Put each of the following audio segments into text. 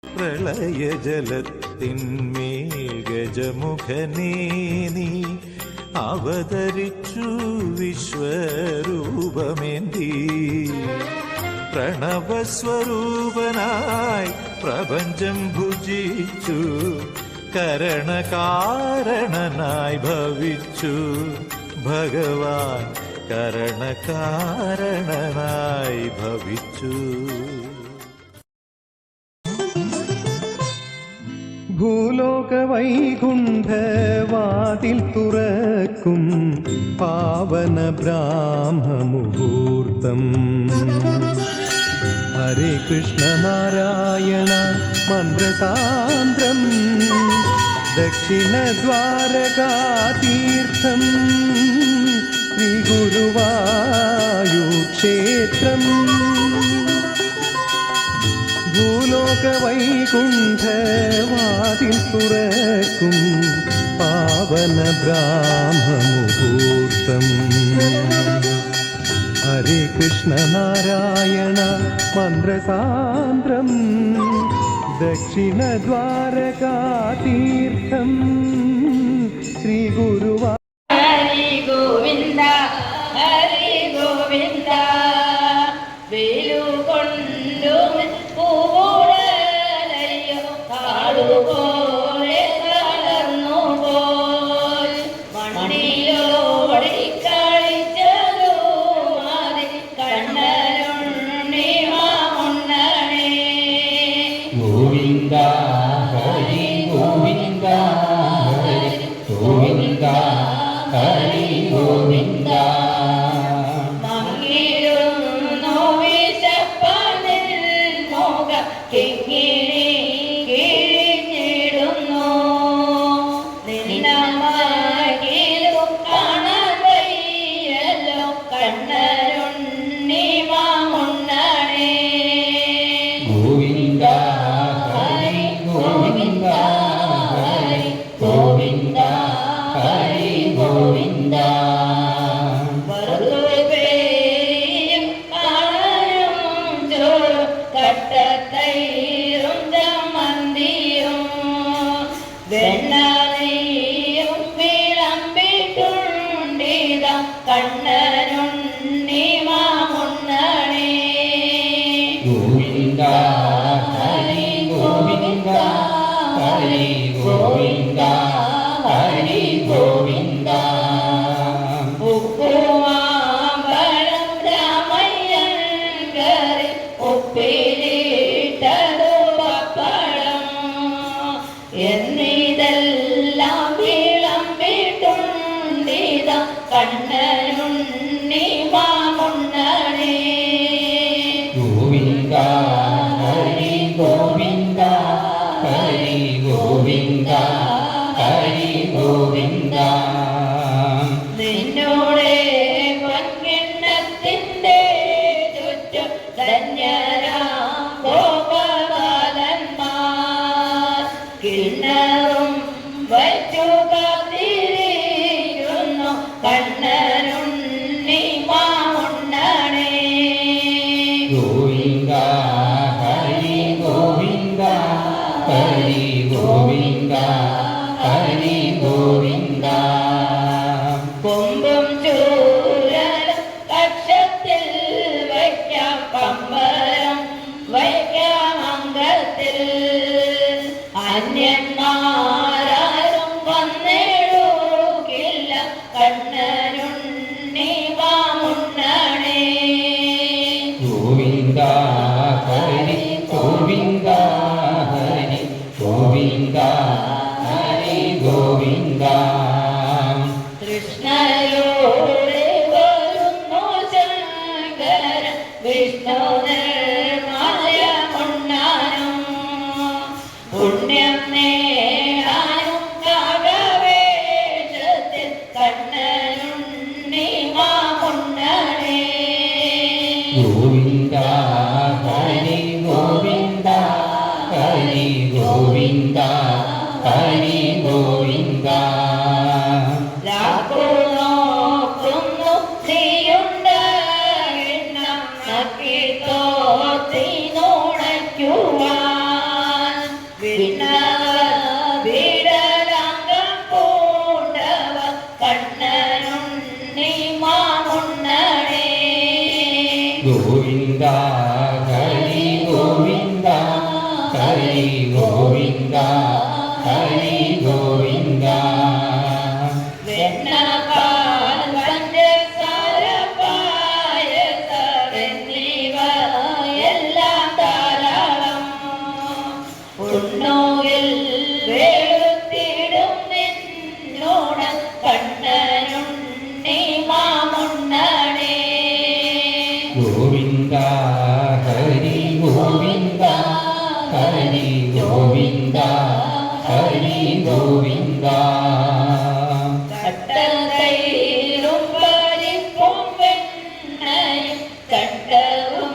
പ്രളയജലത്തിന്മേൽ ഗജമുഖനേ നീ അവതരിച്ചു വിശ്വരൂപമേന്തി. പ്രണവസ്വരൂപനായി പ്രപഞ്ചം ഭുജിച്ചു കരണകാരണനായി ഭവിച്ചു ഭഗവാൻ കരണകാരണനായി ഭവിച്ചു. ഭൂലോക വൈകുണ്ഠവാതിൽ തുറക്കും പാവന ബ്രാഹ്മമുഹൂർത്തം. ഹരേ കൃഷ്ണ നാരായണ മന്ത്രസാന്ദ്രം ദക്ഷിണദ്വാരകാതീർത്ഥം ശ്രീഗുരുവായൂർക്ഷേത്രം. ഭൂലോക വൈകുണ്ഠവാതിൽ തുറക്കും പാവന ബ്രാഹ്മമുഹൂർത്തം. ഹരേ കൃഷ്ണ നാരായണ മന്ത്രസാന്ദ്രം ദക്ഷിണദ്വാരകാതീർത്ഥം ശ്രീഗുരുവാ. ഹരി ഗോവിന്ദ ഹരി ഗോവിന്ദ വേലുകൊണ്ടു പൂവുടലയോ കാടുപോലെ തളർന്നു പോയി മണ്ണിലോടി കളിച്ചതോ മതി കണ്ണനുണ്ണി മാമുണ്ണനേ. ഗോവിന്ദ ഹരി ഗോവിന്ദ ഹരി ഗോവിന്ദ ഹരി ഗോവിന്ദ. മങ്ങിടുന്നു വിശപ്പനിൽ മുഖം കിങ്ങിണി കിഴിഞ്ഞിടുന്നു നിന്നമ്മയിലു കാണാൻ വയ്യല്ലോ കണ്ണനുണ്ണി മാമുണ്ണനേ. ഗോവിന്ദ ഹരി ഗോവിന്ദ ഹരി ഗോവിന്ദ ഹരി ഗോവിന്ദ. വറുപേയും കാണാനും ചോറും കട്ടത്തൈരും ചമ്മന്തിയും വെണ്ണയും വിളമ്പിട്ടുണ്ടിത കണ്ണനുണ്ണി മാമുണ്ണനേ. ഗോവിന്ദ ഹരി ഗോവിന്ദ ഹരി ഗോവിന്ദ ഹരി ഗോവിന്ദ. ഉപ്പുമാമ്പഴം രാമയ്യൻ കറി ഉപ്പിലിട്ടതു പപ്പടം എന്നിതെല്ലാം വിളമ്പിട്ടുണ്ടിത കണ്ണനുണ്ണി മാമുണ്ണനേ. ഗോവിന്ദ ഹരി ഗോവിന്ദ ഹരി ഗോവിന്ദ ഹരി ഗോവിന്ദ. നിന്നോടെ പൊൻകിണ്ണത്തിന്റെ ചുറ്റും ധന്യരാം ഗോപാലന്മാർ കിണ്ണറും വച്ചു കാത്തിരിക്കുന്നു കണ്ണനുണ്ണി മാമുണ്ണനേ. ഗോവിന്ദ ഹരി ഗോവിന്ദ ഹരി ഗോവിന്ദ ഹരി ഗോവിന്ദ. കൊമ്പും ചൂരലും കക്ഷത്തിൽ വയ്ക്കാം പമ്പരം വയ്ക്കാം അംഗത്തിൽ അന്യന്മാരും വന്നിടുകില്ല കണ്ണനുണ്ണി മാമുണ്ണനേ. ഗോവിന്ദ ഹരി ഗോവിന്ദ ഹരി ഗോവിന്ദ ഹരി ഗോവിന്ദ. കൃഷ്ണയോടെ വരുന്നു ശങ്കര വിഷ്ണു നിർമാല്യ മുണ്ണാനും പുണ്യം നേടാനും കാകവേഷത്തിൽ കണ്ണനുണ്ണി മാമുണ്ണനേ. ഗോവിന്ദ ഹരി ഗോവിന്ദ ഹരി ഗോവിന്ദ ഹരി ഗോവിന്ദ. നോക്കുന്നു നീയുണ്ടെണ്ണം നക്കി തോത്തി നുണയ്ക്കുവാൻ വിടലാംഗം പൂണ്ടവ കണ്ണനുണ്ണി മാമുണ്ണണേ ഗോവിന്ദ ഹരി ഗോവിന്ദ ഹരി ഗോവിന്ദ ഹരി ഗോവിന്ദ വെണ്ണപാൽ പഞ്ചസാര പായസമെന്നിവ എല്ലാം ധാരാളം ഉണ്ണുകിൽ വെളുത്തിടും നിന്നോട് കണ്ണനുണ്ണി മാമുണ്ണണേ ഗോവിന്ദ ഹരി ഗോവിന്ദ ഹരി ഗോവിന്ദ ഹരി ഗോവിന്ദ കട്ടതൈരും പരിപ്പും വെണ്ണയും ചട്ടവും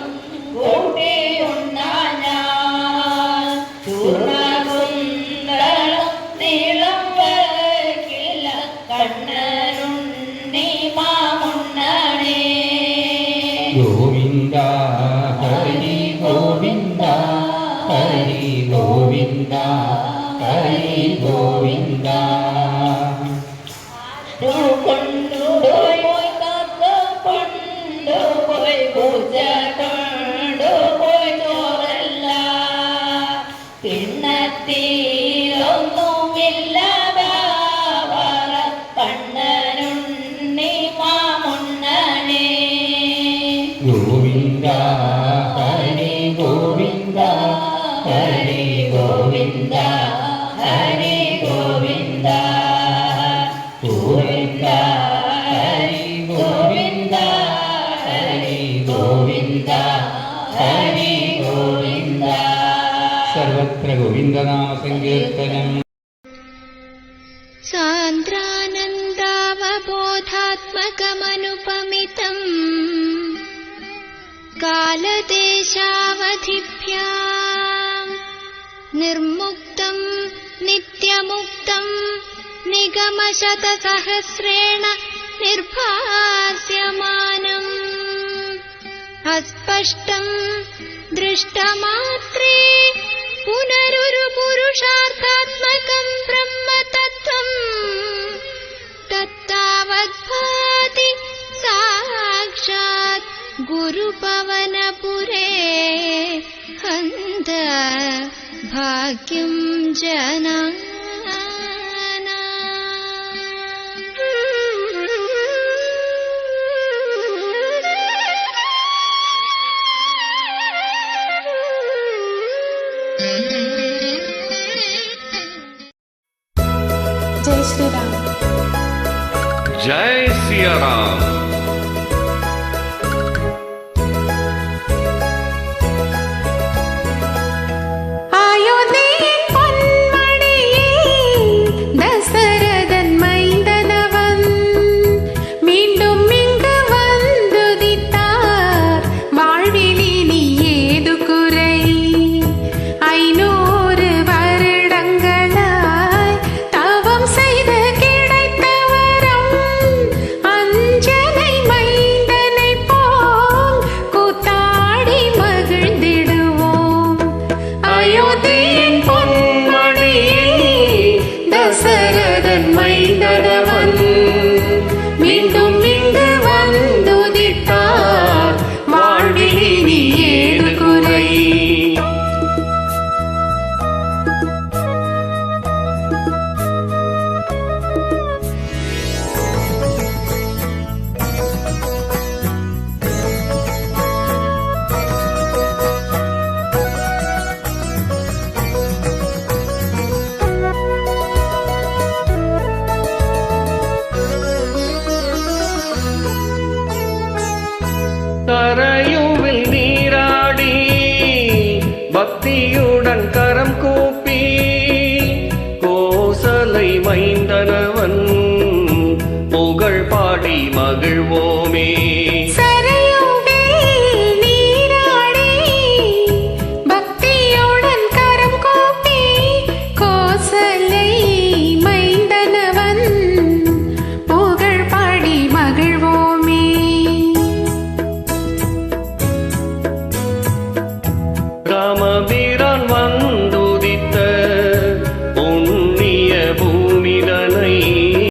കൂട്ടിയുണ്ണാൻ ഞാൻ ചൂർണകുന്തളം നീളം വയ്ക്കില്ല കണ്ണനുണ്ണി മാമുണ്ണണേ ഗോവിന്ദ ഹരി ഗോവിന്ദ ഹരി ഗോവിന്ദ ഹരി ഗോവിന്ദ കൊണ്ടുപോയി കാക്ക കൊണ്ടുപോയി പൂജ കൊണ്ടുപോയി ചോറല്ല കിണ്ണത്തിലൊന്നുമില്ലാതാവറ കണ്ണനുണ്ണി മാമുണ്ണണേ ഗോവിന്ദ ഹരി ഗോവിന്ദ ഹരി ഗോവിന്ദ ഹരി ഗോവിന്ദ ഗോവിന്ദ ഹരി ഗോവിന്ദ ഹരി ഗോവിന്ദ ഹരി ഗോവിന്ദ സർവത്ര ഗോവിന്ദനാമ സങ്കീർത്തനം സാന്ദ്രാനന്ദാവബോധാത്മകമനുപമിതम् കാലദേശാവധിഭ്യാം നിർമുക്തം നിത്യമുക്തം നിഗമശതസഹസ്രേണ നിർഭാസ്യമാനം അസ്പഷ്ടം ദൃഷ്ടമാത്രേ പുനരുരു പുരുഷാർത്ഥാത്മകം ബ്രഹ്മതത്വം തത്താവദ്ഭാതി സാക്ഷാത് ഗുരുപവനപുരേ ഹന്ത ഭാഗ്യം ജനാനാം जय श्री राम। जय सिया राम। കരയുവിൽ നീരാടി ഭക്തിയുടൻ കരം കൂപ്പി കോസலை மைந்தனவன்